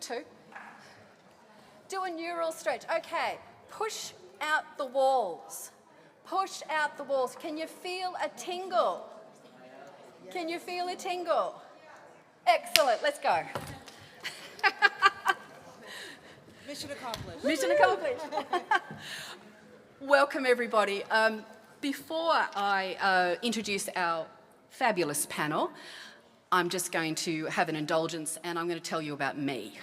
2. Do a neural stretch. Okay, push out the walls. Push out the walls. Can you feel a tingle? Can you feel a tingle? Excellent, let's go. Mission accomplished. Mission accomplished. Welcome, everybody. Before I introduce our fabulous panel, I'm just going to have an indulgence and I'm going to tell you about me.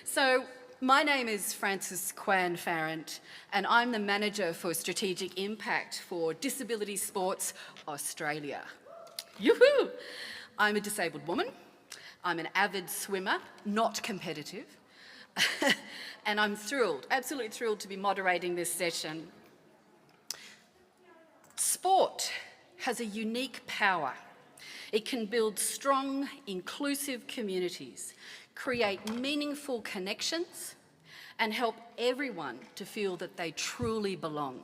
So, my name is Frances Kwan Farrant and I'm the Manager for Strategic Impact for Disability Sports Australia. Yoo-hoo! I'm a disabled woman. I'm an avid swimmer, not competitive. And I'm thrilled, absolutely thrilled to be moderating this session. Sport has a unique power. It can build strong, inclusive communities, create meaningful connections, and help everyone to feel that they truly belong.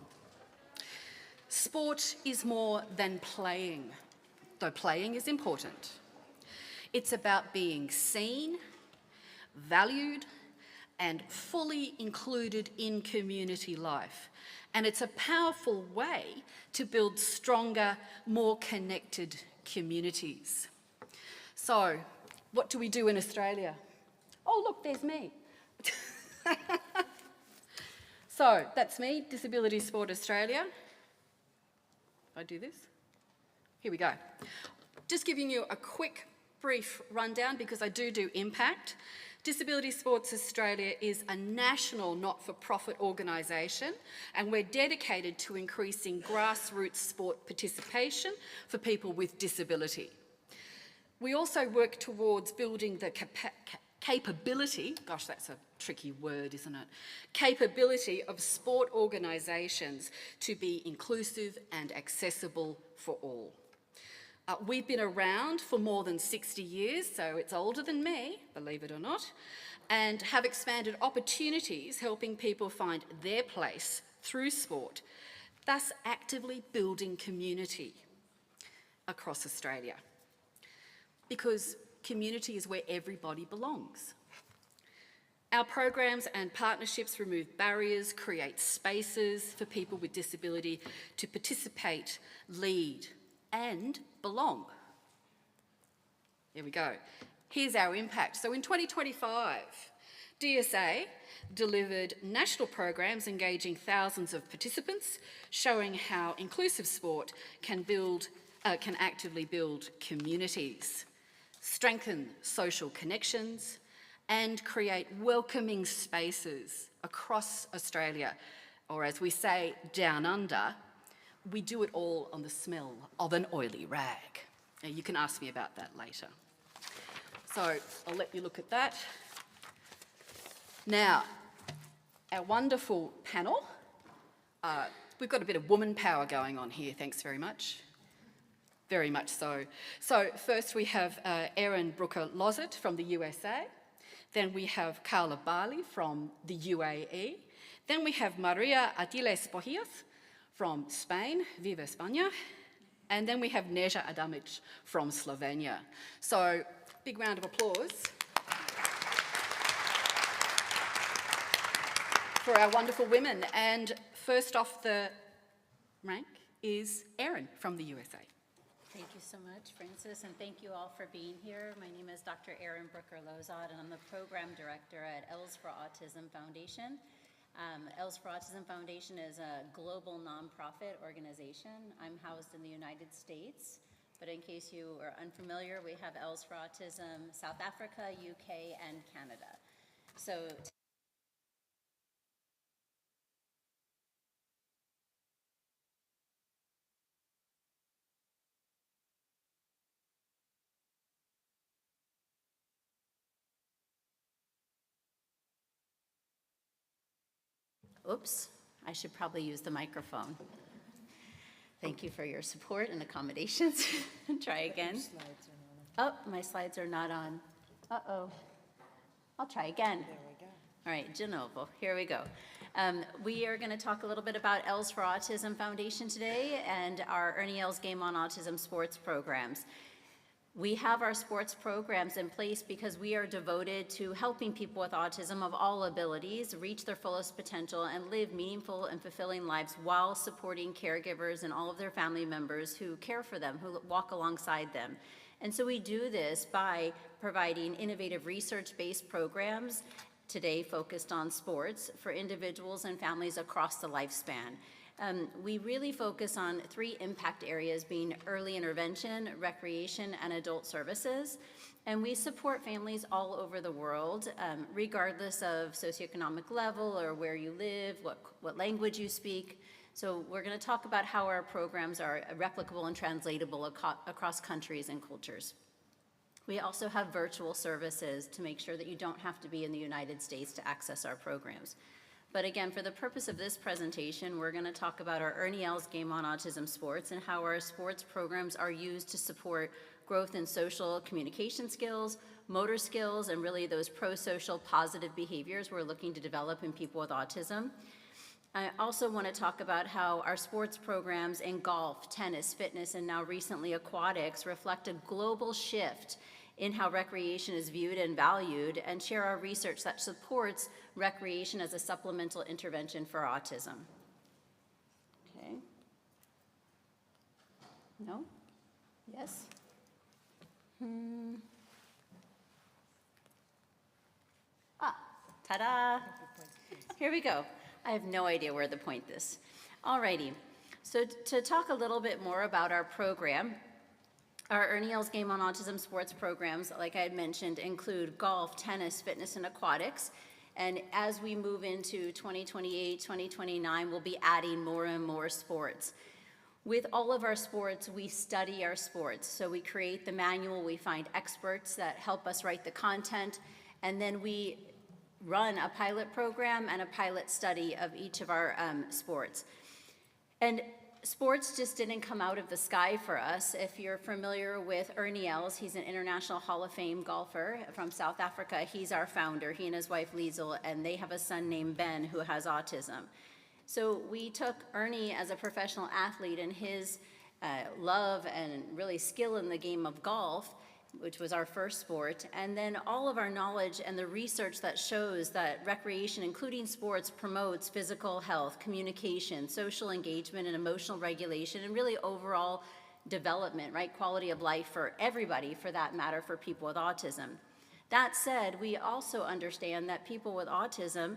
Sport is more than playing, though playing is important. It's about being seen, valued, and fully included in community life. And it's a powerful way to build stronger, more connected communities. So, what do we do in Australia? Oh, look, there's me. So, that's me, Disability Sport Australia. I do this? Here we go. Just giving you a quick, brief rundown because I do impact. Disability Sports Australia is a national not-for-profit organisation and we're dedicated to increasing grassroots sport participation for people with disability. We also work towards building the capability, gosh that's a tricky word isn't it, capability of sport organisations to be inclusive and accessible for all. We've been around for more than 60 years, so it's older than me, believe it or not, and have expanded opportunities helping people find their place through sport, thus actively building community across Australia. Because community is where everybody belongs. Our programs and partnerships remove barriers, create spaces for people with disability to participate, lead, and belong. There we go. Here's our impact. So in 2025, DSA delivered national programs engaging thousands of participants, showing how inclusive sport can actively build communities, strengthen social connections, and create welcoming spaces across Australia, or as we say, down under. We do it all on the smell of an oily rag. Now, you can ask me about that later. So I'll let you look at that. Now, our wonderful panel. We've got a bit of woman power going on here, thanks very much. Very much so. So first we have Erin Brooker-Lozert from the USA. Then we have Carla Bali from the UAE. Then we have Maria Atiles Pojias from Spain, Viva España. And then we have Neja Adamic from Slovenia. So, big round of applause for our wonderful women. And first off the rank is Erin from the USA. Thank you so much, Frances, and thank you all for being here. My name is Dr. Erin Brooker-Lozert, and I'm the Program Director at Els for Autism Foundation. Els for Autism Foundation is a global nonprofit organization. I'm housed in the United States, but in case you are unfamiliar, we have Els for Autism South Africa, UK, and Canada. So. Oops, I should probably use the microphone. Thank you for your support and accommodations. Try again. Oh, my slides are not on. Uh-oh. I'll try again. There we go. All right, de novo. Here we go. We are going to talk a little bit about Els for Autism Foundation today and our Ernie Els Game on Autism sports programs. We have our sports programs in place because we are devoted to helping people with autism of all abilities reach their fullest potential and live meaningful and fulfilling lives while supporting caregivers and all of their family members who care for them, who walk alongside them. And so we do this by providing innovative research-based programs, today focused on sports, for individuals and families across the lifespan. We really focus on 3 impact areas, being early intervention, recreation, and adult services. And we support families all over the world, regardless of socioeconomic level or where you live, what language you speak. So we're going to talk about how our programs are replicable and translatable across countries and cultures. We also have virtual services to make sure that you don't have to be in the United States to access our programs. But again, for the purpose of this presentation, we're going to talk about our Ernie Els Game on Autism Sports and how our sports programs are used to support growth in social communication skills, motor skills, and really those pro-social positive behaviors we're looking to develop in people with autism. I also want to talk about how our sports programs in golf, tennis, fitness, and now recently aquatics reflect a global shift in how recreation is viewed and valued, and share our research that supports recreation as a supplemental intervention for autism. Okay. No? Yes? Ta-da! Here we go. I have no idea where to point this. Alrighty. So to talk a little bit more about our program, our Ernie Els Game on Autism Sports programs, like I had mentioned, include golf, tennis, fitness, and aquatics. And as we move into 2028, 2029, we'll be adding more and more sports. With all of our sports, we study our sports. So we create the manual, we find experts that help us write the content, and then we run a pilot program and a pilot study of each of our sports. And sports just didn't come out of the sky for us. If you're familiar with Ernie Els, he's an International Hall of Fame golfer from South Africa. He's our founder, he and his wife Liesel, and they have a son named Ben who has autism. So we took Ernie as a professional athlete and his love and really skill in the game of golf, which was our first sport, and then all of our knowledge and the research that shows that recreation, including sports, promotes physical health, communication, social engagement, and emotional regulation, and really overall development, right? Quality of life for everybody, for that matter, for people with autism. That said, we also understand that people with autism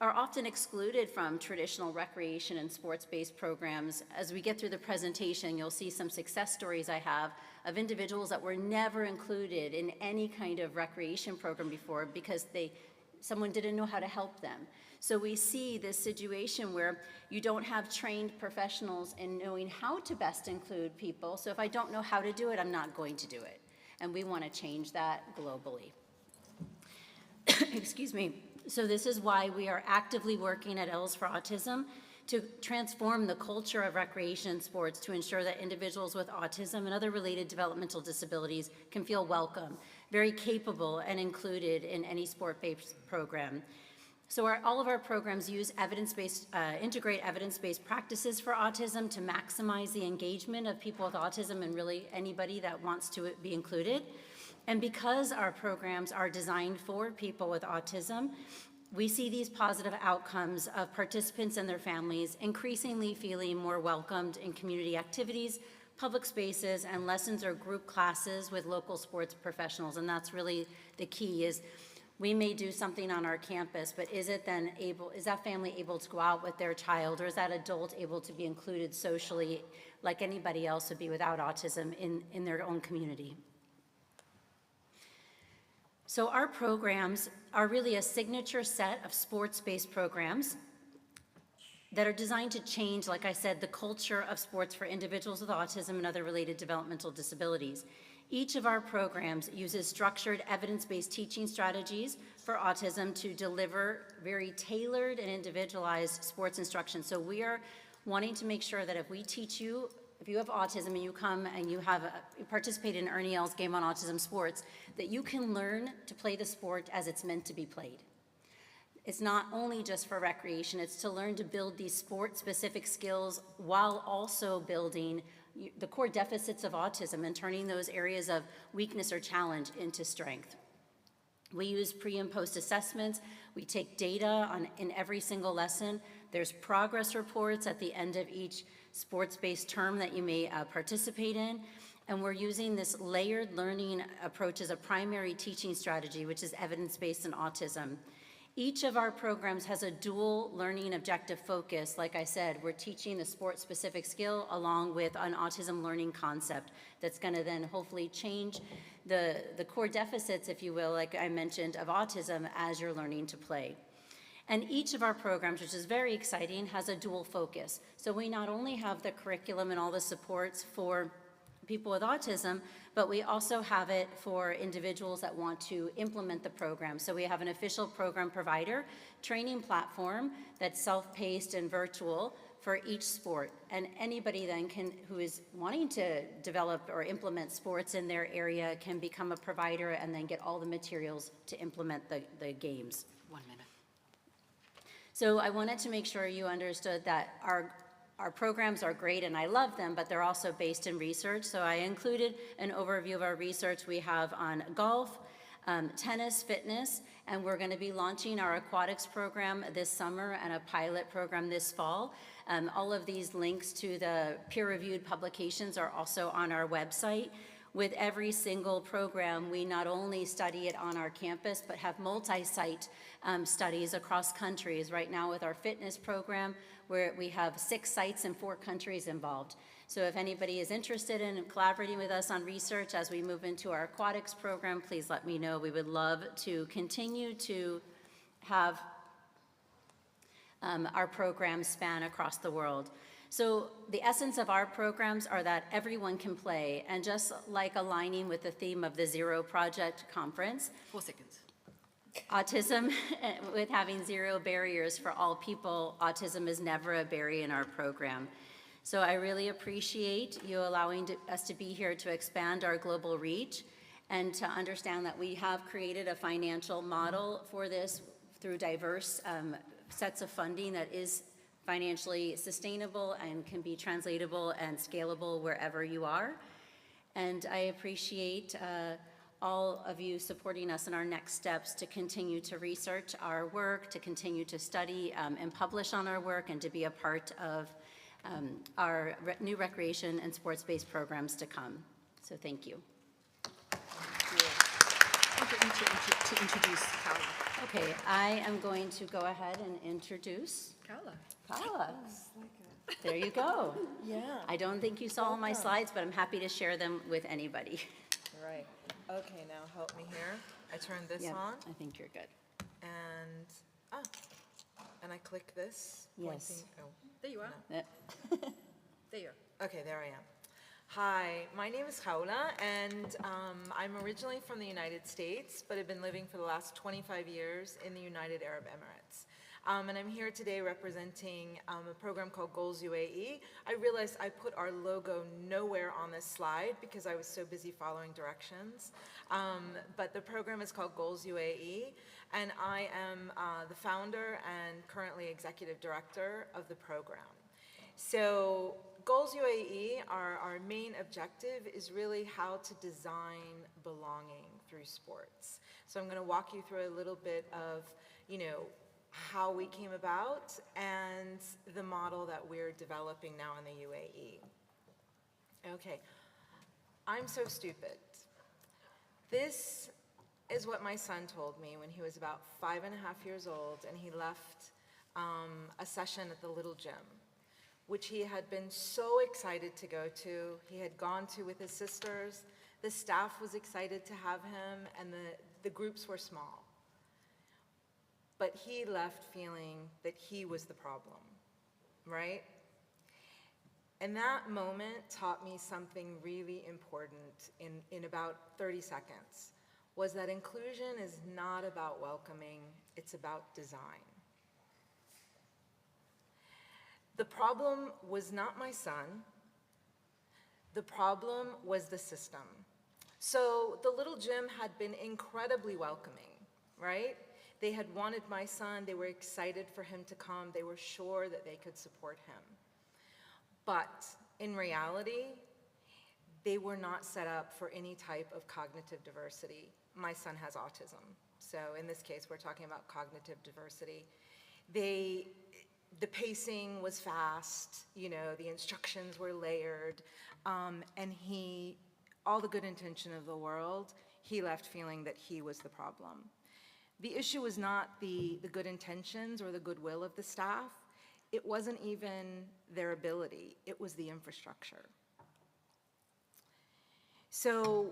are often excluded from traditional recreation and sports-based programs. As we get through the presentation, you'll see some success stories I have of individuals that were never included in any kind of recreation program before because someone didn't know how to help them. So we see this situation where you don't have trained professionals in knowing how to best include people. So if I don't know how to do it, I'm not going to do it. And we want to change that globally. Excuse me. So this is why we are actively working at Els for Autism to transform the culture of recreation and sports to ensure that individuals with autism and other related developmental disabilities can feel welcome, very capable, and included in any sport-based program. So all of our programs use integrate evidence-based practices for autism to maximize the engagement of people with autism and really anybody that wants to be included. And because our programs are designed for people with autism, we see these positive outcomes of participants and their families increasingly feeling more welcomed in community activities, public spaces, and lessons or group classes with local sports professionals. And that's really the key is we may do something on our campus, but is that family able to go out with their child, or is that adult able to be included socially like anybody else would be without autism in their own community? So our programs are really a signature set of sports-based programs that are designed to change, like I said, the culture of sports for individuals with autism and other related developmental disabilities. Each of our programs uses structured evidence-based teaching strategies for autism to deliver very tailored and individualized sports instruction. So we are wanting to make sure that if we teach you, if you have autism and you come and you participate in Ernie Els Game on Autism Sports, that you can learn to play the sport as it's meant to be played. It's not only just for recreation, it's to learn to build these sport-specific skills while also building the core deficits of autism and turning those areas of weakness or challenge into strength. We use pre and post assessments. We take data in every single lesson. There's progress reports at the end of each sports-based term that you may participate in. And we're using this layered learning approach as a primary teaching strategy, which is evidence-based in autism. Each of our programs has a dual learning objective focus. Like I said, we're teaching the sport-specific skill along with an autism learning concept that's gonna then hopefully change the core deficits, if you will, like I mentioned, of autism as you're learning to play. And each of our programs, which is very exciting, has a dual focus. So we not only have the curriculum and all the supports for people with autism, but we also have it for individuals that want to implement the program. So we have an official program provider training platform that's self-paced and virtual for each sport. And anybody then who is wanting to develop or implement sports in their area can become a provider and then get all the materials to implement the games. 1 minute. So I wanted to make sure you understood that our programs are great and I love them, but they're also based in research. So I included an overview of our research we have on golf, tennis, fitness, and we're going to be launching our aquatics program this summer and a pilot program this fall. All of these links to the peer-reviewed publications are also on our website. With every single program, we not only study it on our campus, but have multi-site studies across countries. Right now with our fitness program, where we have 6 sites in 4 countries involved. So if anybody is interested in collaborating with us on research as we move into our aquatics program, please let me know. We would love to continue to have our programs span across the world. So the essence of our programs are that everyone can play, and just like aligning with the theme of the Zero Project Conference, 4 seconds. autism, with having zero barriers for all people, autism is never a barrier in our program. So I really appreciate you allowing us to be here to expand our global reach and to understand that we have created a financial model for this through diverse sets of funding that is financially sustainable and can be translatable and scalable wherever you are. And I appreciate all of you supporting us in our next steps to continue to research our work, to continue to study and publish on our work, and to be a part of our new recreation and sports-based programs to come. So thank you. I'm going to introduce Carla. Okay, I am going to go ahead and introduce Carla. Paula. There you go. Yeah. I don't think you saw all my slides, but I'm happy to share them with anybody. Right. Okay, now help me here. I turn this Yep, on I think you're good. and I click this. Yes. Pointing, There you are. Uh, There you are. okay, there I am. Hi, my name is Jaula, and I'm originally from the United States, but have been living for the last 25 years in the United Arab Emirates. And I'm here today representing a program called Goals UAE. I realized I put our logo nowhere on this slide because I was so busy following directions. But the program is called Goals UAE, and I am the founder and currently executive director of the program. So Goals UAE, our main objective is really how to design belonging through sports. So I'm going to walk you through a little bit of, how we came about and the model that we're developing now in the UAE. Okay, I'm so stupid. This is what my son told me when he was about 5.5 years old, and he left a session at the little gym, which he had been so excited to go to. He had gone to with his sisters. The staff was excited to have him, and the groups were small. But he left feeling that he was the problem, right? And that moment taught me something really important in about 30 seconds, was that inclusion is not about welcoming, it's about design. The problem was not my son. The problem was the system. So the little gym had been incredibly welcoming, right? They had wanted my son. They were excited for him to come. They were sure that they could support him. But in reality, they were not set up for any type of cognitive diversity. My son has autism, so in this case, we're talking about cognitive diversity. The pacing was fast, you know, the instructions were layered, and all the good intention of the world, he left feeling that he was the problem. The issue was not the good intentions or the goodwill of the staff. It wasn't even their ability, it was the infrastructure. So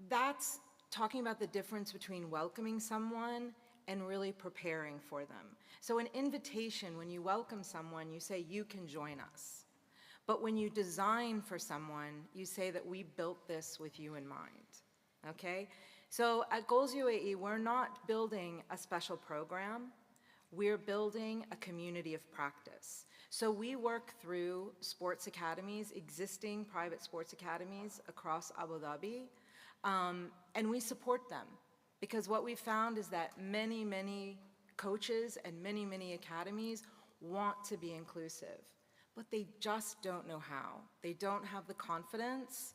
that's talking about the difference between welcoming someone and really preparing for them. So an invitation, when you welcome someone, you say, you can join us. But when you design for someone, you say that we built this with you in mind, okay? So at Goals UAE, we're not building a special program, we're building a community of practice. So we work through sports academies, existing private sports academies across Abu Dhabi, and we support them. Because what we found is that many, many coaches and many, many academies want to be inclusive, but they just don't know how. They don't have the confidence.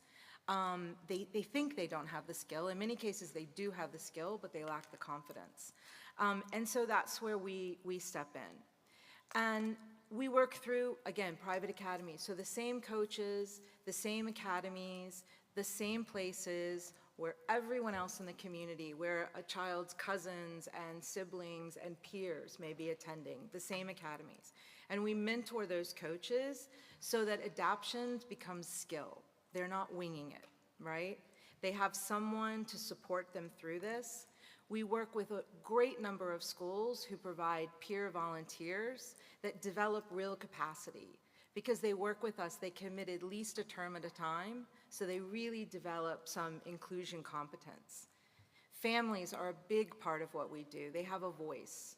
They think they don't have the skill. In many cases, they do have the skill, but they lack the confidence. And so that's where we step in. And we work through, again, private academies. So the same coaches, the same academies, the same places where everyone else in the community, where a child's cousins and siblings and peers may be attending, the same academies. And we mentor those coaches so that adaption becomes skill. They're not winging it, right? They have someone to support them through this. We work with a great number of schools who provide peer volunteers that develop real capacity. Because they work with us, they commit at least a term at a time, so they really develop some inclusion competence. Families are a big part of what we do. They have a voice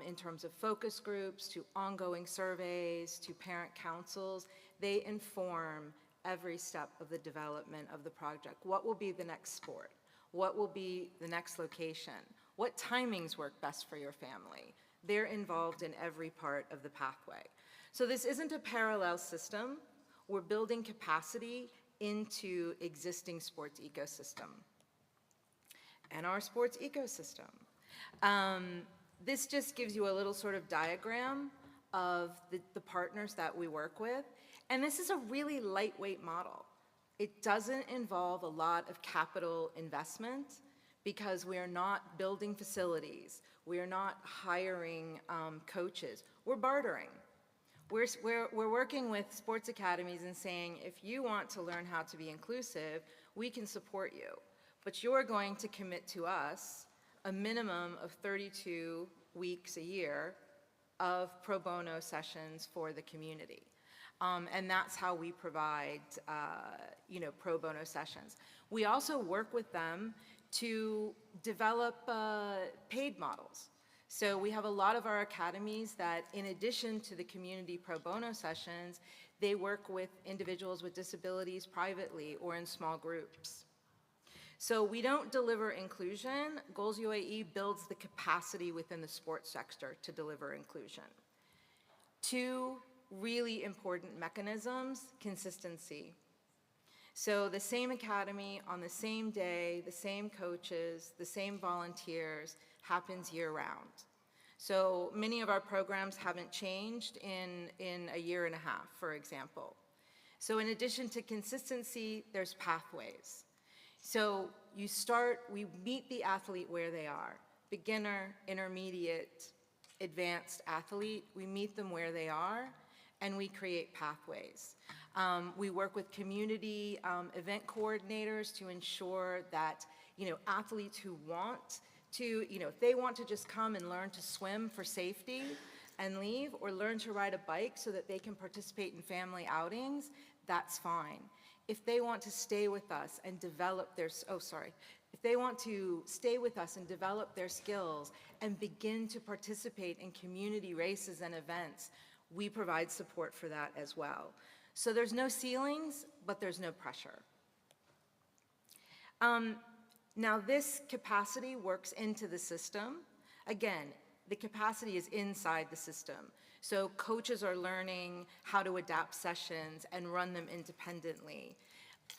in terms of focus groups, to ongoing surveys, to parent councils. They inform every step of the development of the project. What will be the next sport? What will be the next location? What timings work best for your family? They're involved in every part of the pathway. So this isn't a parallel system. We're building capacity into existing sports ecosystem. And our sports ecosystem. This just gives you a little sort of diagram of the partners that we work with. And this is a really lightweight model. It doesn't involve a lot of capital investment because we are not building facilities. We are not hiring coaches. We're bartering. We're working with sports academies and saying, if you want to learn how to be inclusive, we can support you. But you're going to commit to us a minimum of 32 weeks a year of pro bono sessions for the community. And that's how we provide, pro bono sessions. We also work with them to develop paid models. So we have a lot of our academies that, in addition to the community pro bono sessions, they work with individuals with disabilities privately or in small groups. So we don't deliver inclusion. Goals UAE builds the capacity within the sports sector to deliver inclusion. Two really important mechanisms: consistency. So the same academy on the same day, the same coaches, the same volunteers happens year-round. So many of our programs haven't changed in a year and a half, for example. So in addition to consistency, there's pathways. So we meet the athlete where they are. Beginner, intermediate, advanced athlete, we meet them where they are, and we create pathways. We work with community event coordinators to ensure that, athletes who want to, if they want to just come and learn to swim for safety and leave, or learn to ride a bike so that they can participate in family outings, that's fine. If they want to stay with us and develop if they want to stay with us and develop their skills and begin to participate in community races and events, we provide support for that as well. So there's no ceilings, but there's no pressure. Now this capacity works into the system. Again, the capacity is inside the system. So coaches are learning how to adapt sessions and run them independently.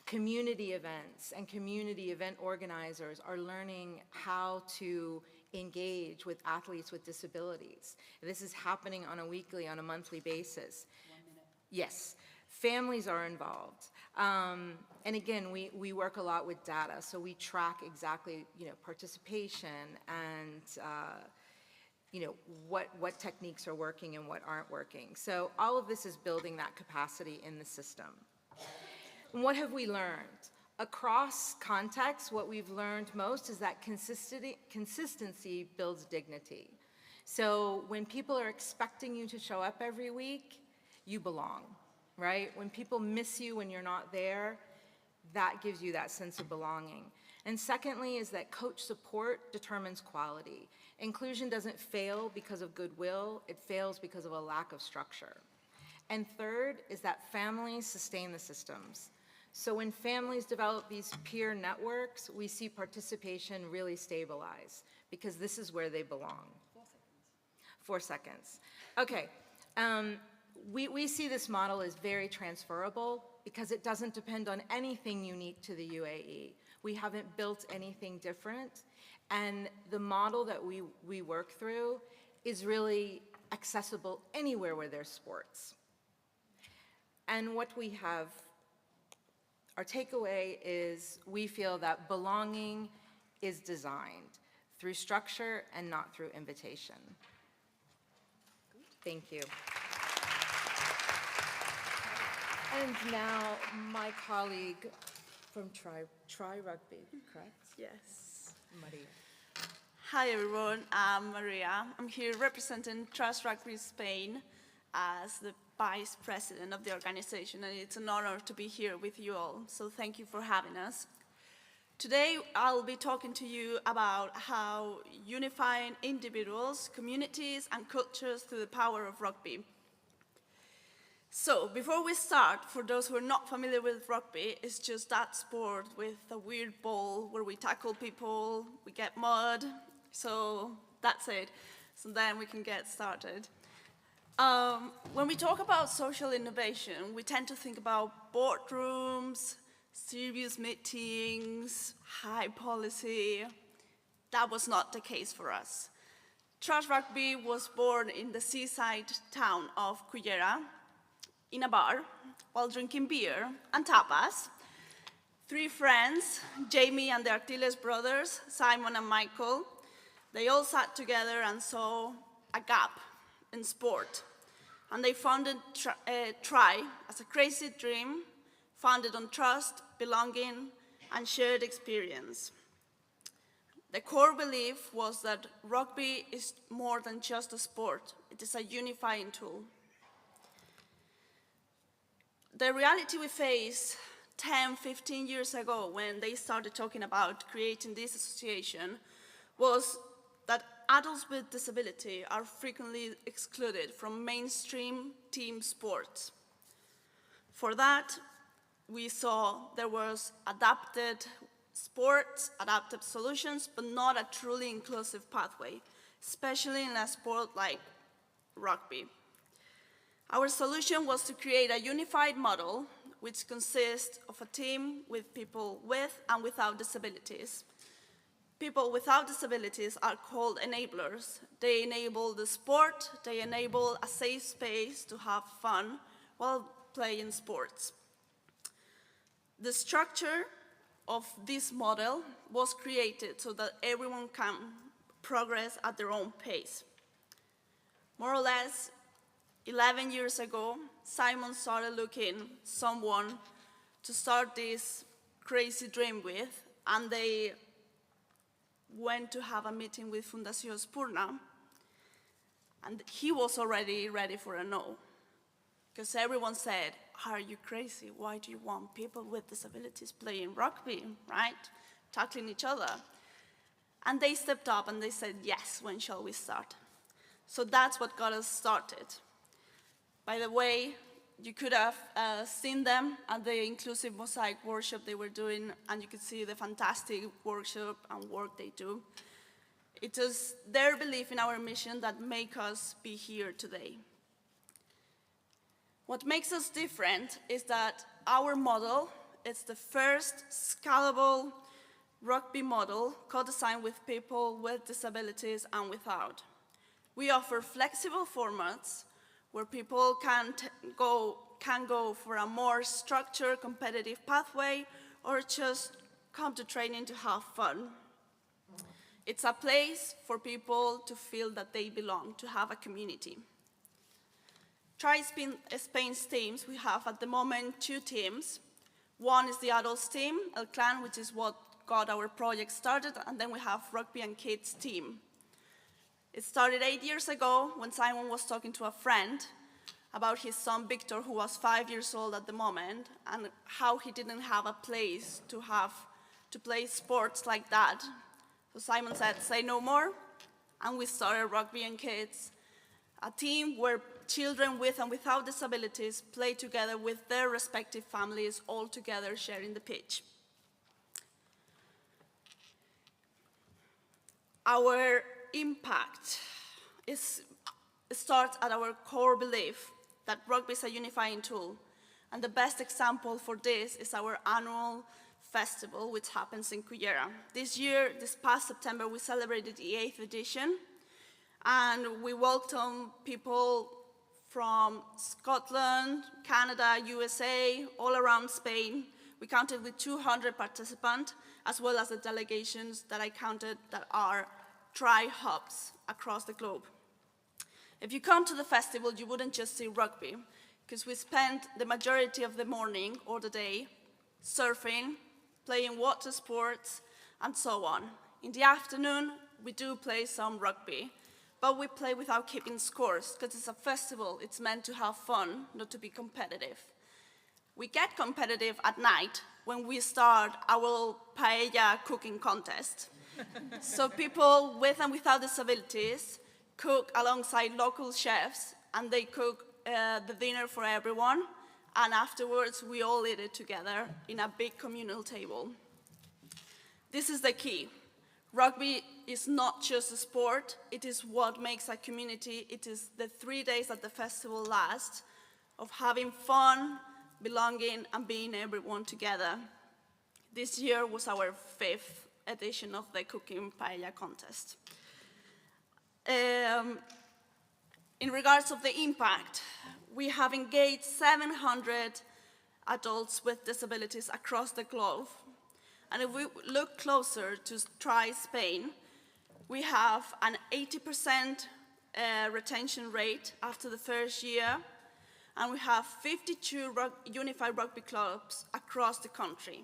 Community events and community event organizers are learning how to engage with athletes with disabilities. This is happening on a weekly, on a monthly basis. 1 minute. Yes, families are involved. And again, we work a lot with data, so we track exactly, participation and, what techniques are working and what aren't working. So all of this is building that capacity in the system. And what have we learned? Across contexts, what we've learned most is that consistency builds dignity. So when people are expecting you to show up every week, you belong, right? When people miss you when you're not there, that gives you that sense of belonging. And secondly is that coach support determines quality. Inclusion doesn't fail because of goodwill, it fails because of a lack of structure. And third is that families sustain the systems. So when families develop these peer networks, we see participation really stabilize because this is where they belong. 4 seconds. Okay. We see this model as very transferable because it doesn't depend on anything unique to the UAE. We haven't built anything different. And the model that we work through is really accessible anywhere where there's sports. And what we have, our takeaway is we feel that belonging is designed through structure and not through invitation. Thank you. And now my colleague from Try Rugby, correct? Yes. Maria. Hi everyone, I'm Maria. I'm here representing Trust Rugby Spain as the Vice President of the organization, and it's an honor to be here with you all, so thank you for having us. Today I'll be talking to you about how unifying individuals, communities, and cultures through the power of rugby. So, before we start, for those who are not familiar with rugby, it's just that sport with a weird ball where we tackle people, we get mud, so that's it. So then we can get started. When we talk about social innovation, we tend to think about boardrooms, serious meetings, high policy. That was not the case for us. Trust Rugby was born in the seaside town of Cullera, in a bar, while drinking beer and tapas. 3 friends, Jamie and the Artiles brothers, Simon and Michael, they all sat together and saw a gap in sport. And they founded Try as a crazy dream, founded on trust, belonging, and shared experience. The core belief was that rugby is more than just a sport. It is a unifying tool. The reality we face 10, 15 years ago when they started talking about creating this association was that adults with disability are frequently excluded from mainstream team sports. For that, we saw there was adapted sports, adapted solutions, but not a truly inclusive pathway, especially in a sport like rugby. Our solution was to create a unified model which consists of a team with people with and without disabilities. People without disabilities are called enablers. They enable the sport, they enable a safe space to have fun while playing sports. The structure of this model was created so that everyone can progress at their own pace. More or less, 11 years ago, Simon started looking someone to start this crazy dream with, and they went to have a meeting with Fundación Spurna, and he was already ready for a no, because everyone said, are you crazy? Why do you want people with disabilities playing rugby, right? Tackling each other. And they stepped up and they said, yes, when shall we start? So that's what got us started. By the way, you could have seen them at the Inclusive Mosaic workshop they were doing, and you could see the fantastic workshop and work they do. It is their belief in our mission that make us be here today. What makes us different is that our model is the first scalable rugby model co-designed with people with disabilities and without. We offer flexible formats where people can go for a more structured, competitive pathway or just come to training to have fun. It's a place for people to feel that they belong, to have a community. Try Spain's teams, we have at the moment 2 teams. One is the adults team, El Clan, which is what got our project started, and then we have rugby and kids team. It started 8 years ago when Simon was talking to a friend about his son Victor, who was 5 years old at the moment, and how he didn't have a place to play sports like that. So Simon said, say no more, and we started Rugby and Kids, a team where children with and without disabilities play together with their respective families, all together sharing the pitch. Our impact starts at our core belief that rugby is a unifying tool, and the best example for this is our annual festival, which happens in Cullera. This past September, we celebrated the 8th edition, and we welcomed people from Scotland, Canada, USA, all around Spain. We counted with 200 participants, as well as the delegations that I counted that are tri-hubs across the globe. If you come to the festival, you wouldn't just see rugby, because we spent the majority of the morning or the day surfing, playing water sports, and so on. In the afternoon, we do play some rugby, but we play without keeping scores, because it's a festival. It's meant to have fun, not to be competitive. We get competitive at night when we start our paella cooking contest. So people with and without disabilities cook alongside local chefs, and they cook the dinner for everyone, and afterwards we all eat it together in a big communal table. This is the key. Rugby is not just a sport, it is what makes a community. It is the 3 days that the festival lasts, of having fun, belonging, and being everyone together. This year was our 5th edition of the Cooking Paella Contest. In regards of the impact, we have engaged 700 adults with disabilities across the globe. And if we look closer to Try Spain, we have an 80% retention rate after the first year, and we have 52 unified rugby clubs across the country.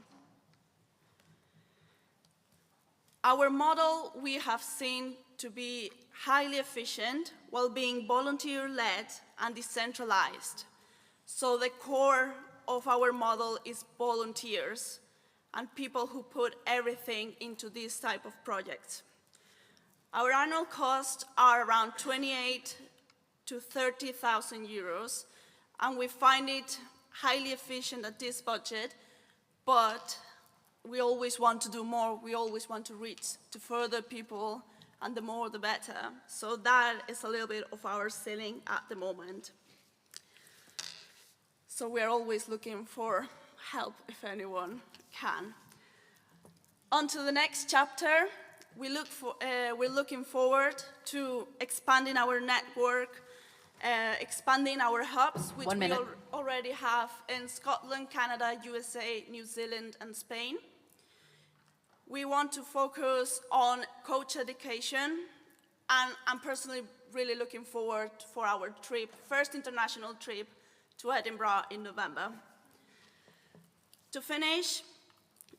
Our model we have seen to be highly efficient while being volunteer-led and decentralized. So the core of our model is volunteers and people who put everything into this type of projects. Our annual costs are around 28 to 30,000 euros, and we find it highly efficient at this budget, but we always want to do more. We always want to reach to further people, and the more the better. So that is a little bit of our ceiling at the moment. So we're always looking for help if anyone can. On to the next chapter. We're looking forward to expanding our network, expanding our hubs, which we already have in Scotland, Canada, USA, New Zealand, and Spain. We want to focus on coach education, and I'm personally really looking forward for our trip, first international trip to Edinburgh in November. To finish,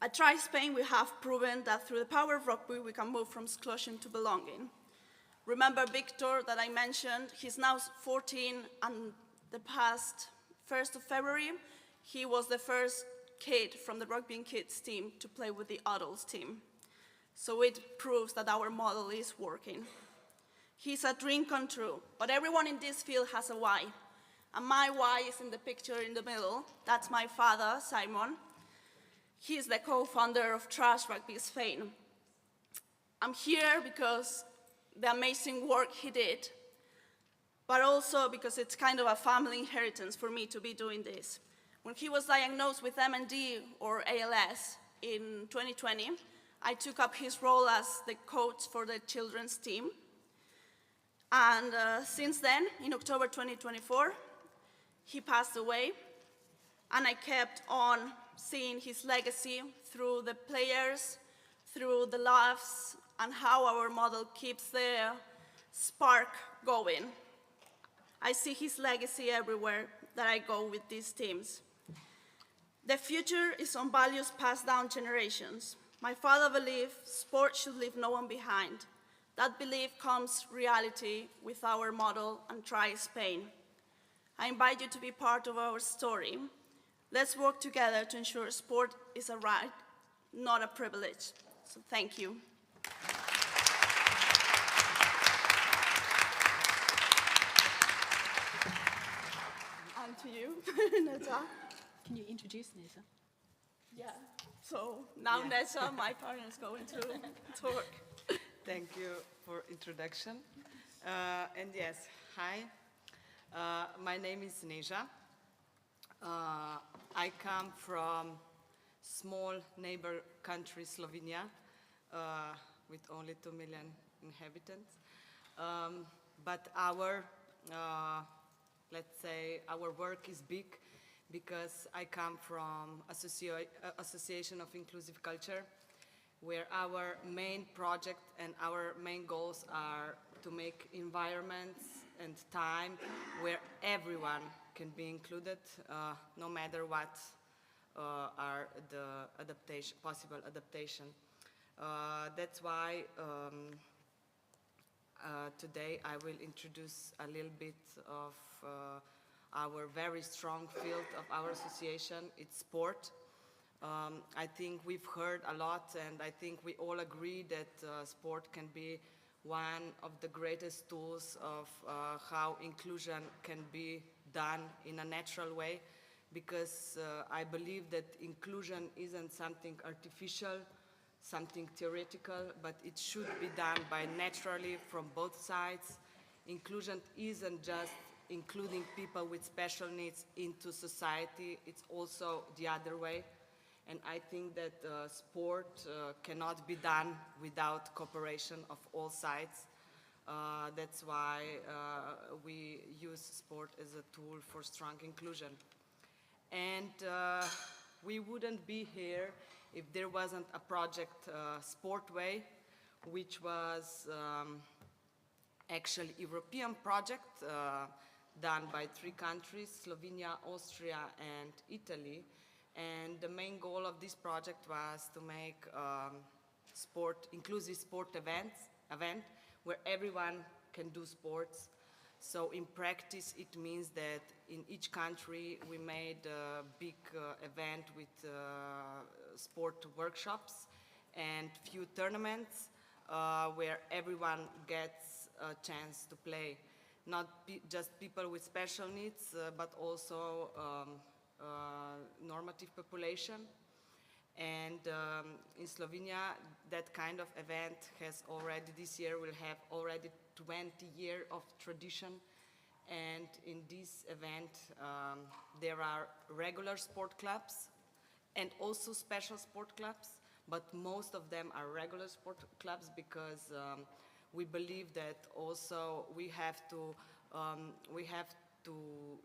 at Try Spain, we have proven that through the power of rugby, we can move from exclusion to belonging. Remember Victor that I mentioned? He's now 14, and the past 1st of February, he was the first kid from the Rugby and Kids team to play with the adults team. So it proves that our model is working. He's a dream come true, but everyone in this field has a why. And my why is in the picture in the middle. That's my father, Simon. He's the co-founder of Trash Rugby Spain. I'm here because the amazing work he did, but also because it's kind of a family inheritance for me to be doing this. When he was diagnosed with MND or ALS in 2020, I took up his role as the coach for the children's team. And since then, in October 2024, he passed away, and I kept on seeing his legacy through the players, through the laughs, and how our model keeps the spark going. I see his legacy everywhere that I go with these teams. The future is on values passed down generations. My father believed sport should leave no one behind. That belief comes reality with our model and Try Spain. I invite you to be part of our story. Let's work together to ensure sport is a right, not a privilege. So thank you. And to you, Neta. Can you introduce Nessa? Yeah. So now Nessa, my partner, is going to talk. Thank you for introduction. And yes, hi. My name is Neja. I come from small neighbor country Slovenia with only 2 million inhabitants. But our, let's say, our work is big because I come from Association of Inclusive Culture, where our main project and our main goals are to make environments and time where everyone can be included, no matter what are the possible adaptation. That's why today I will introduce a little bit of our very strong field of our association. It's sport. I think we've heard a lot, and I think we all agree that sport can be one of the greatest tools of how inclusion can be done in a natural way, because I believe that inclusion isn't something artificial, something theoretical, but it should be done by naturally from both sides. Inclusion isn't just including people with special needs into society, it's also the other way. And I think that sport cannot be done without cooperation of all sides. That's why we use sport as a tool for strong inclusion. And we wouldn't be here if there wasn't a project, Sportway, which was actually a European project done by 3 countries, Slovenia, Austria, and Italy. And the main goal of this project was to make inclusive sport event where everyone can do sports. So in practice, it means that in each country we made a big event with sport workshops and few tournaments where everyone gets a chance to play. Not just people with special needs, but also normative population. And in Slovenia, that kind of event has already, this year will have already 20 years of tradition. And in this event, there are regular sport clubs and also special sport clubs, but most of them are regular sport clubs because we believe that also we have to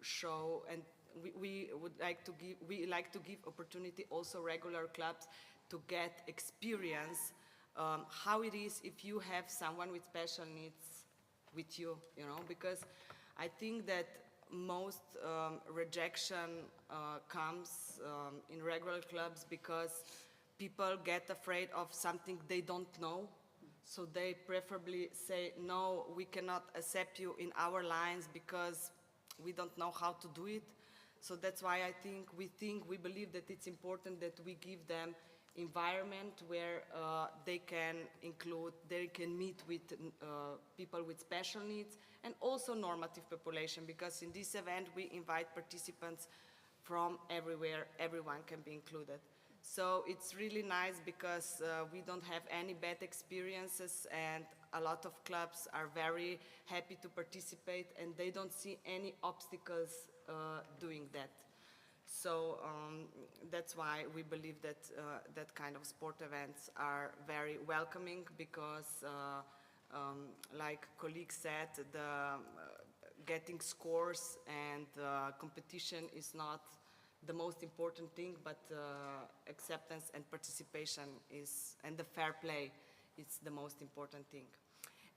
show, and we like to give opportunity also regular clubs to get experience how it is if you have someone with special needs with you, because I think that most rejection comes in regular clubs because people get afraid of something they don't know. So they preferably say, no, we cannot accept you in our lines because we don't know how to do it. So that's why we believe that it's important that we give them environment where they can meet with people with special needs and also normative population, because in this event we invite participants from everywhere, everyone can be included. So it's really nice because we don't have any bad experiences, and a lot of clubs are very happy to participate, and they don't see any obstacles doing that. So that's why we believe that that kind of sport events are very welcoming, because like colleagues said, getting scores and competition is not the most important thing, but acceptance and participation is, and the fair play is the most important thing.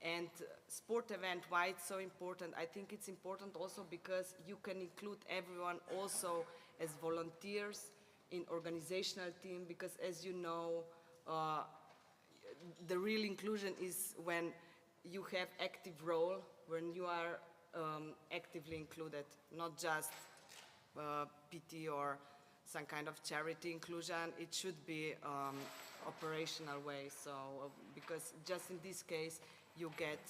And sport event, why it's so important? I think it's important also because you can include everyone also as volunteers in organizational team, because as you know, the real inclusion is when you have active role, when you are actively included, not just PT or some kind of charity inclusion. It should be operational way. So because just in this case you get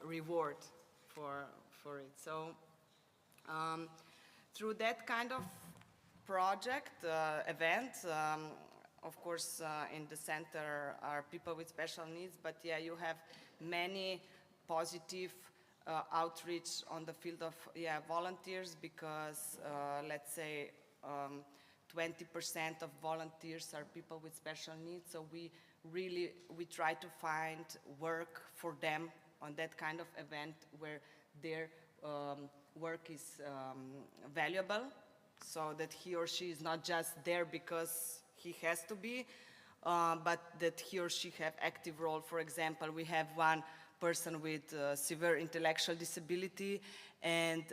reward for it. So through that kind of project event, of course in the center are people with special needs, but yeah, you have many positive outreach on the field of volunteers, because let's say 20% of volunteers are people with special needs. So we try to find work for them on that kind of event where their work is valuable, so that he or she is not just there because he has to be, but that he or she have active role. For example, we have one person with severe intellectual disability, and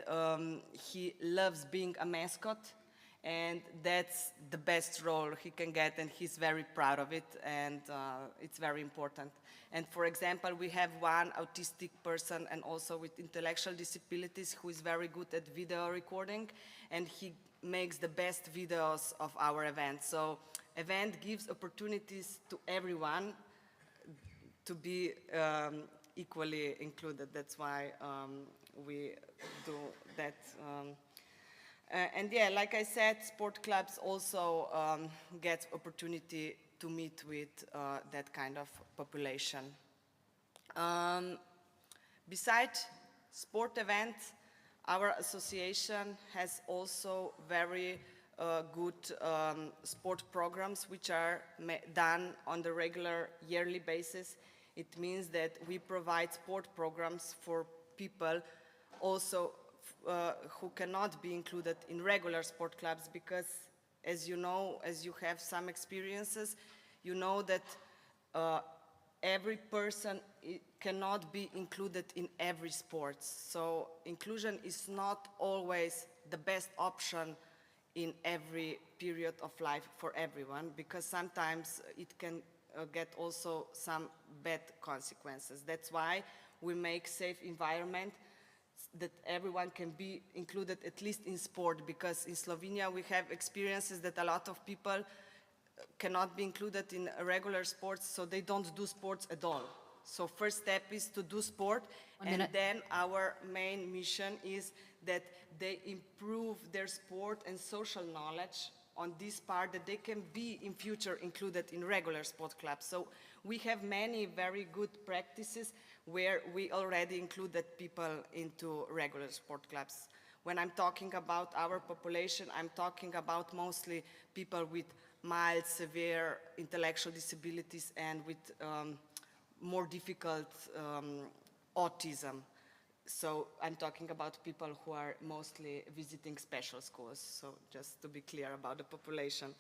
he loves being a mascot, and that's the best role he can get, and he's very proud of it, and it's very important. And for example, we have one autistic person and also with intellectual disabilities who is very good at video recording, and he makes the best videos of our event. So event gives opportunities to everyone to be equally included. That's why we do that. And yeah, like I said, sport clubs also get opportunity to meet with that kind of population. Besides sport events, our association has also very good sport programs which are done on the regular yearly basis. It means that we provide sport programs for people also who cannot be included in regular sport clubs, because as you know, as you have some experiences, you know that every person cannot be included in every sport. So inclusion is not always the best option in every period of life for everyone, because sometimes it can get also some bad consequences. That's why we make safe environment that everyone can be included at least in sport, because in Slovenia we have experiences that a lot of people cannot be included in regular sports, so they don't do sports at all. So first step is to do sport, and then our main mission is that they improve their sport and social knowledge on this part, that they can be in future included in regular sport clubs. So we have many very good practices where we already included people into regular sport clubs. When I'm talking about our population, I'm talking about mostly people with mild, severe intellectual disabilities and with more difficult autism. So I'm talking about people who are mostly visiting special schools, so just to be clear about the population.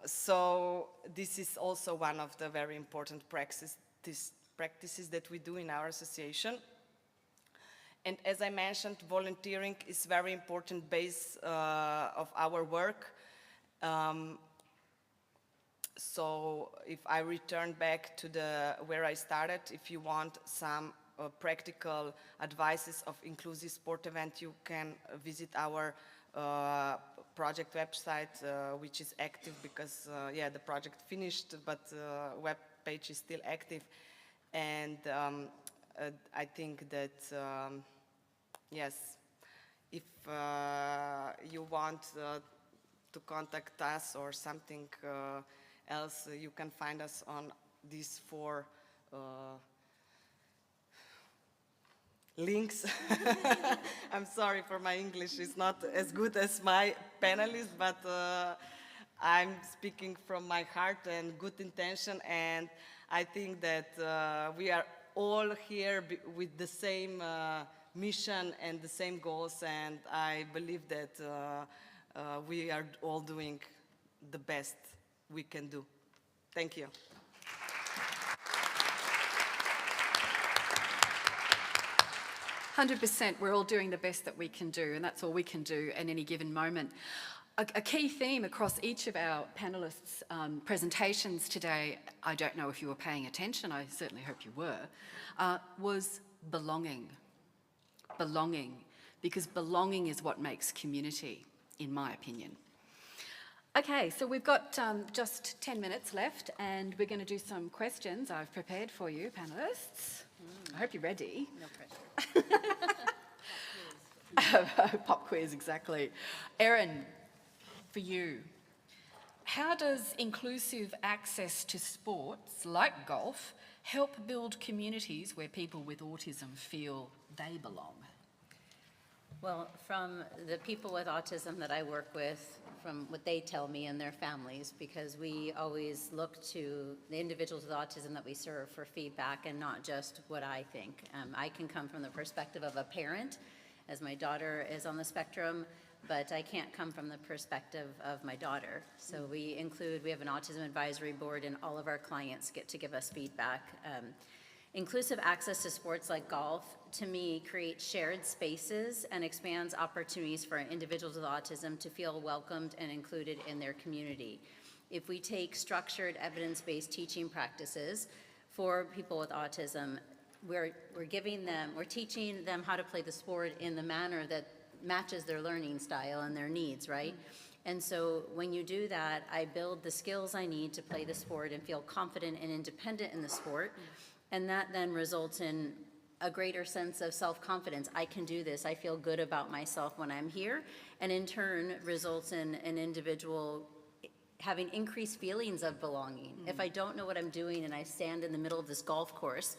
So this is also one of the very important practices that we do in our association. And as I mentioned, volunteering is a very important base of our work. So if I return back to where I started, if you want some practical advices of inclusive sport event, you can visit our project website, which is active because yeah, the project finished, but web page is still active. And I think that yes, if you want to contact us or something else, you can find us on these 4 links. I'm sorry for my English, it's not as good as my panelists, but I'm speaking from my heart and good intention, and I think that we are all here with the same mission and the same goals, and I believe that we are all doing the best we can do. Thank you. 100%, we're all doing the best that we can do, and that's all we can do at any given moment. A key theme across each of our panellists' presentations today, I don't know if you were paying attention, I certainly hope you were, was belonging. Belonging, because belonging is what makes community, in my opinion. Okay, so we've got just 10 minutes left, and we're going to do some questions I've prepared for you, panellists. I hope you're ready. No pressure. Pop quiz, exactly. Erin, for you, how does inclusive access to sports like golf help build communities where people with autism feel they belong? Well, from the people with autism that I work with, from what they tell me and their families, because we always look to the individuals with autism that we serve for feedback and not just what I think. I can come from the perspective of a parent, as my daughter is on the spectrum, but I can't come from the perspective of my daughter. So we have an autism advisory board, and all of our clients get to give us feedback. Inclusive access to sports like golf, to me, creates shared spaces and expands opportunities for individuals with autism to feel welcomed and included in their community. If we take structured, evidence-based teaching practices for people with autism, we're teaching them how to play the sport in the manner that matches their learning style and their needs, right? And so when you do that, I build the skills I need to play the sport and feel confident and independent in the sport. And that then results in a greater sense of self-confidence. I can do this. I feel good about myself when I'm here. And in turn, results in an individual having increased feelings of belonging. If I don't know what I'm doing and I stand in the middle of this golf course,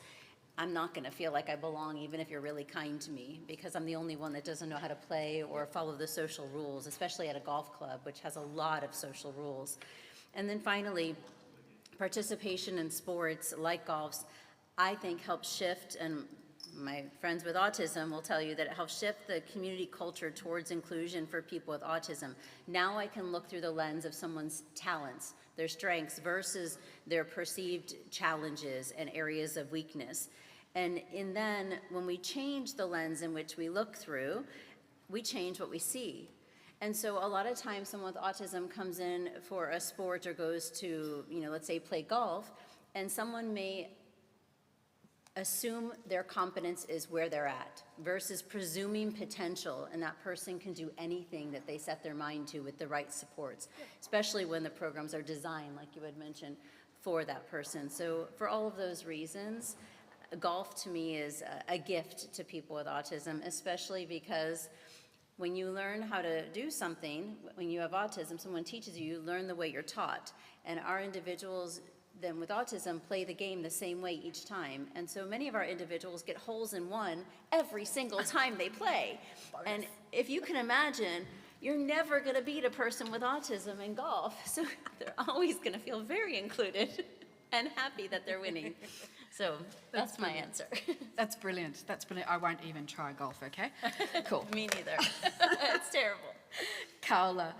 I'm not going to feel like I belong, even if you're really kind to me, because I'm the only one that doesn't know how to play or follow the social rules, especially at a golf club, which has a lot of social rules. And then finally, participation in sports like golf's, I think, helps shift, and my friends with autism will tell you that it helps shift the community culture towards inclusion for people with autism. Now I can look through the lens of someone's talents, their strengths, versus their perceived challenges and areas of weakness. And then when we change the lens in which we look through, we change what we see. And so a lot of times someone with autism comes in for a sport or goes to, let's say play golf, and someone may assume their competence is where they're at versus presuming potential, and that person can do anything that they set their mind to with the right supports, especially when the programs are designed, like you had mentioned, for that person. So for all of those reasons, golf to me is a gift to people with autism, especially because when you learn how to do something, when you have autism, someone teaches you, you learn the way you're taught. And our individuals then with autism play the game the same way each time. And so many of our individuals get holes in one every single time they play. And if you can imagine, you're never gonna beat a person with autism in golf. So they're always gonna feel very included and happy that they're winning. So that's my answer. That's brilliant. That's brilliant. I won't even try golf, okay? Cool. Me neither. It's terrible. Carla,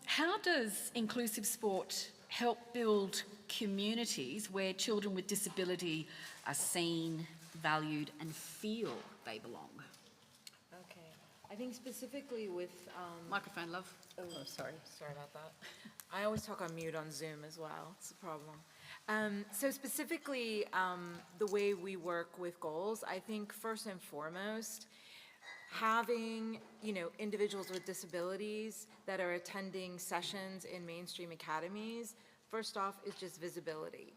how does inclusive sport help build communities where children with disability are seen, valued, and feel they belong? Okay. I think specifically with... Microphone, love. Oh, sorry about that. I always talk on mute on Zoom as well. It's a problem. So specifically, the way we work with goals, I think first and foremost, having, individuals with disabilities that are attending sessions in mainstream academies, first off, is just visibility.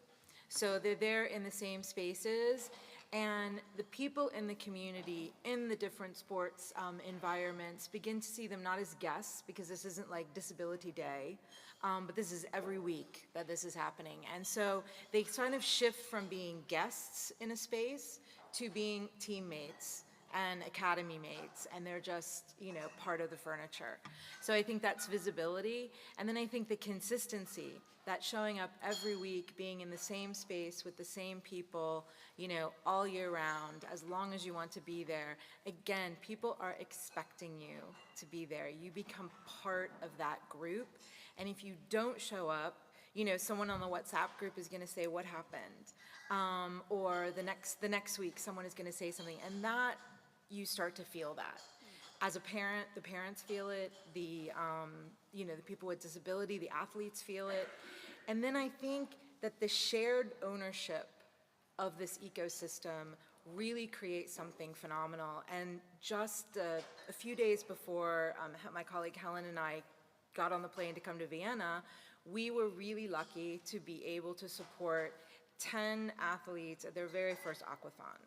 So they're there in the same spaces, And the people in the community, in the different sports environments, begin to see them not as guests, because this isn't like Disability Day, but this is every week that this is happening. And so they kind of shift from being guests in a space to being teammates and academy mates, and they're just, you know, part of the furniture. So I think that's visibility, and then I think the consistency, that showing up every week, being in the same space with the same people, you know, all year round, as long as you want to be there. Again, people are expecting you to be there. You become part of that group, and if you don't show up, you know, someone on the WhatsApp group is gonna say, what happened? Or the next week, someone is gonna say something, and that, you start to feel that. As a parent, the parents feel it, you know, the people with disability, the athletes feel it. And then I think that the shared ownership of this ecosystem really creates something phenomenal. And just a few days before my colleague Helen and I got on the plane to come to Vienna, we were really lucky to be able to support 10 athletes at their very first aquathon.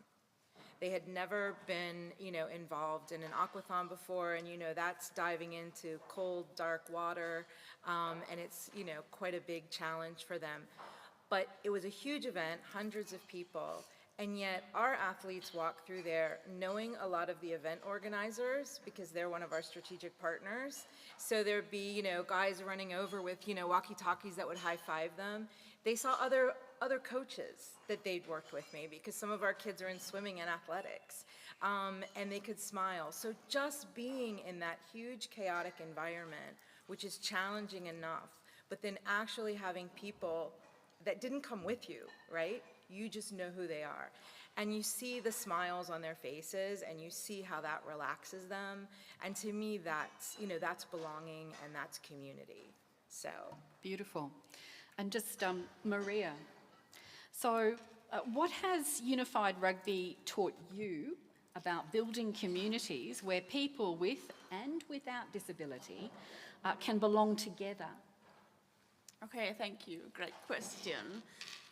They had never been, you know, involved in an aquathon before, and, you know, that's diving into cold, dark water, and it's, you know, quite a big challenge for them. But it was a huge event, hundreds of people, and yet our athletes walk through there knowing a lot of the event organizers, because they're one of our strategic partners. So there'd be, you know, guys running over with, you know, walkie-talkies that would high-five them. They saw other coaches that they'd worked with, maybe, because some of our kids are in swimming and athletics, and they could smile. So just being in that huge chaotic environment, which is challenging enough, but then actually having people that didn't come with you, right? You just know who they are. And you see the smiles on their faces, and you see how that relaxes them. And to me, that's, you know, that's belonging, and that's community. So. Beautiful. And just Maria, so what has Unified Rugby taught you about building communities where people with and without disability can belong together? Okay, thank you. Great question.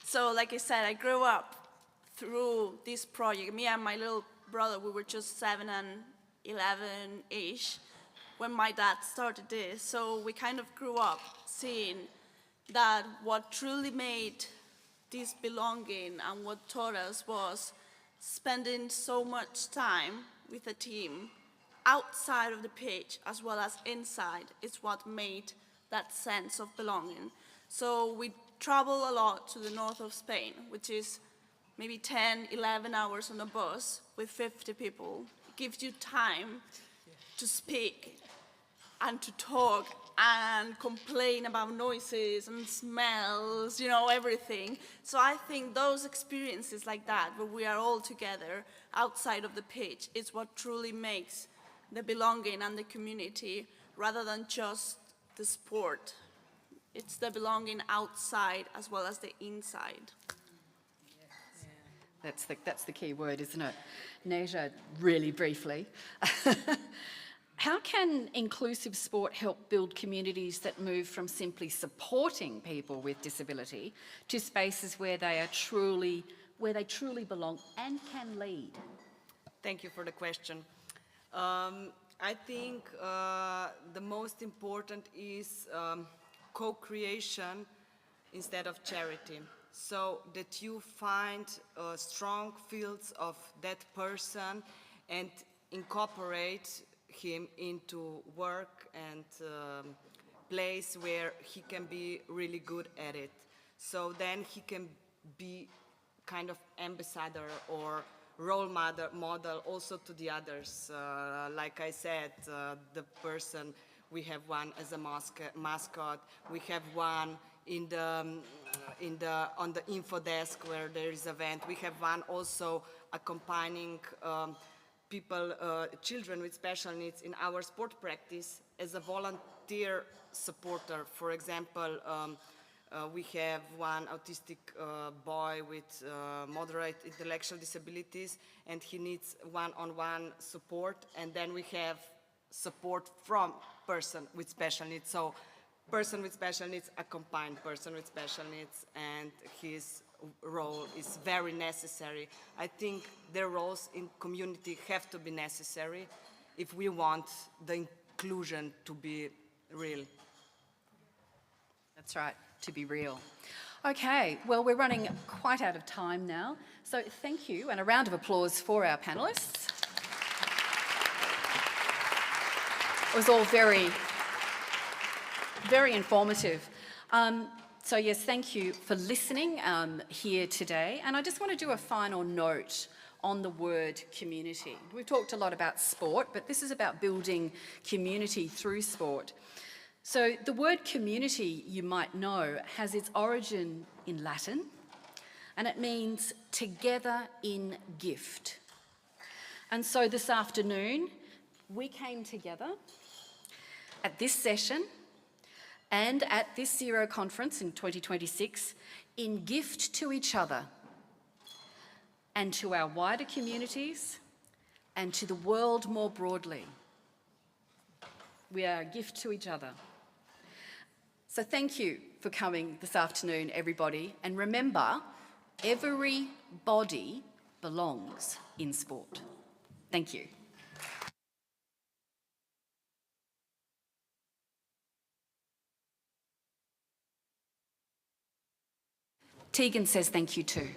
So, like I said, I grew up through this project. Me and my little brother, we were just 7 and 11-ish when my dad started this. So we kind of grew up seeing that what truly made this belonging and what taught us was spending so much time with a team outside of the pitch as well as inside is what made that sense of belonging. So we travel a lot to the north of Spain, which is maybe 10, 11 hours on a bus with 50 people. It gives you time to speak and to talk and complain about noises and smells, you know, everything. So I think those experiences like that, where we are all together outside of the pitch, is what truly makes the belonging and the community, rather than just the sport. It's the belonging outside as well as the inside. That's the key word, isn't it? Neja, really briefly. How can inclusive sport help build communities that move from simply supporting people with disability to spaces where they truly belong and can lead? Thank you for the question. I think the most important is co-creation instead of charity, so that you find strong fields of that person and incorporate him into work and place where he can be really good at it. So then he can be kind of ambassador or role model also to the others. Like I said, the person, we have one as a mascot, we have one on the info desk where there is an event, we have one also accompanying people, children with special needs in our sport practice as a volunteer supporter. For example, we have one autistic boy with moderate intellectual disabilities, and he needs one-on-one support, and then we have support from person with special needs. So person with special needs accompany person with special needs, and his role is very necessary. I think their roles in community have to be necessary if we want the inclusion to be real. That's right, to be real. Okay, well, we're running quite out of time now, so thank you, and a round of applause for our panellists. It was all very, very informative. So yes, thank you for listening here today. And I just want to do a final note on the word community. We've talked a lot about sport, but this is about building community through sport. So the word community, you might know, has its origin in Latin, and it means together in gift. And so this afternoon, we came together at this session and at this Zero conference in 2026 in gift to each other and to our wider communities and to the world more broadly. We are a gift to each other. So thank you for coming this afternoon, everybody. And remember, every body belongs in sport. Thank you. Tegan says thank you too.